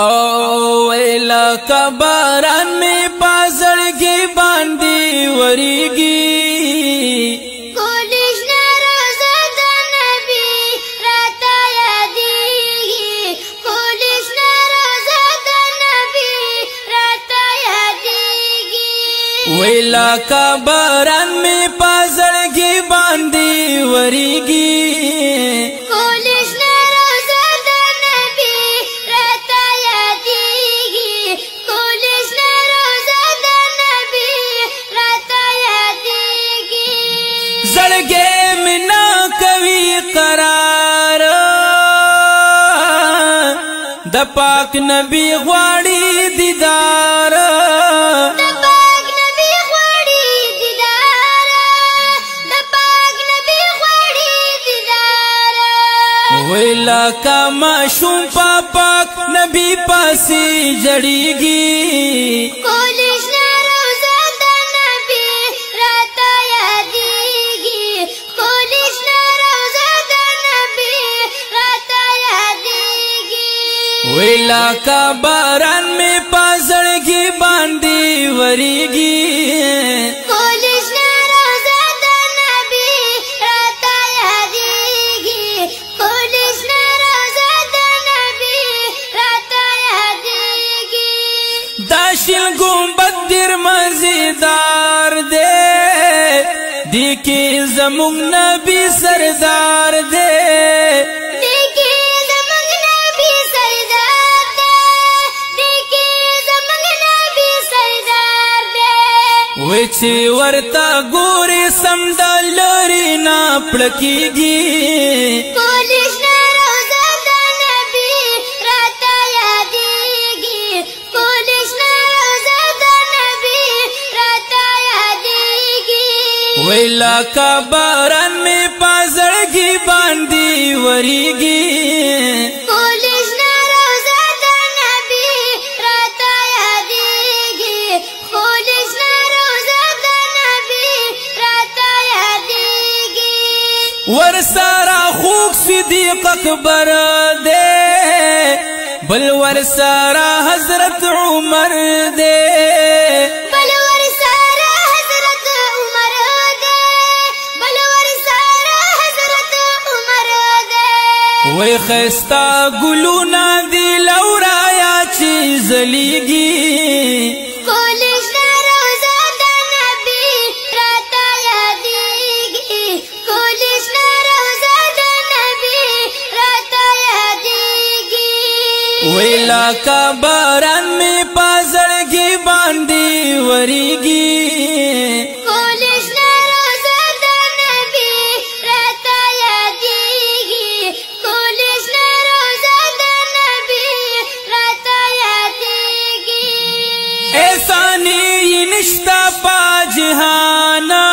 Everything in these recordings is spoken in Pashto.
او ویلا کباران می پازړګي باندې وریږي ویلا کباران می پازړګي باندې وریږي زړګي منا کوي قرار د پاک نبی غواړي دیدار ویلا کا معشوم پاک نبی پاسی جڑیگی کولش روزہ دا نبی راتا یادیگی کولش روزہ دا نبی راتا یادیگی ویلا کا باران میں پازڑگی باندی وریگی داشل گنبد در مزیدار دے دیکی زمون نبی سردار دے دیکی زمون نبی سردار دے دیکی زمون نبی سردار دے وچی ورتا گوری سمدلری نا پڑکیگی کولش ویلا کا باران میں پازړګي باندې وریږي کولش روزہ دا نبی راتا یادیږي کولش روزہ دا نبی راتا یادیږي ورسره خوک صدیق اکبر دے بل ورسره حضرت عمر دے وی خستا گلونا دی لورایا چی زلیگی کولش روزہ دا نبی راتا یادیگی کولش روزہ دا نبی راتا یادیگی ویلا کا باران میں پازړګي باندې وریږي جہانا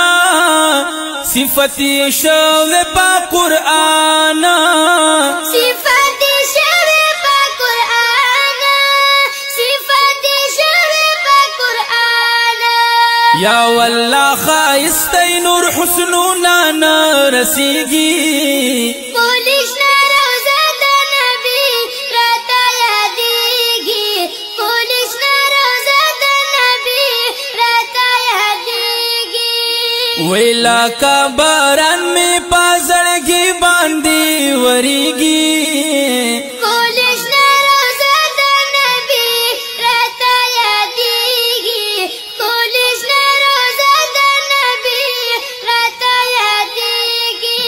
صفتی شو پا قرآن صفتی شو پا قرآن صفتی شو پا قرآن یا واللہ خائستی نور حسنونا نرسیگی کولش روزہ دا نبی راتا یادیگی کولش روزہ دا نبی راتا ویلا کا باران میں پازړګي باندې وریږي کولش روزہ دا نبی راتا یادیږي کولش روزہ دا نبی راتا یادیږي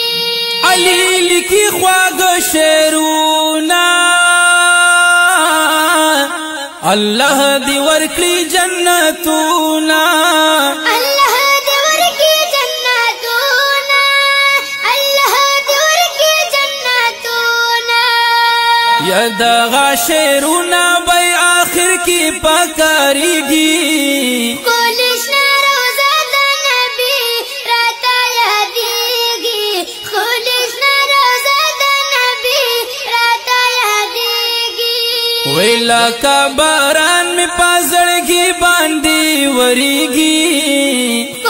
علی لکی خواږه شعرونه الله دی ورکړي جنتونه یا دغه شعرونه به آخر کې پکاريږي کولش روزہ دا نبی راتا یادیږي کولش روزہ دا نبی راتا یادیږي ویلا کا باران می پازړګي باندې وریږي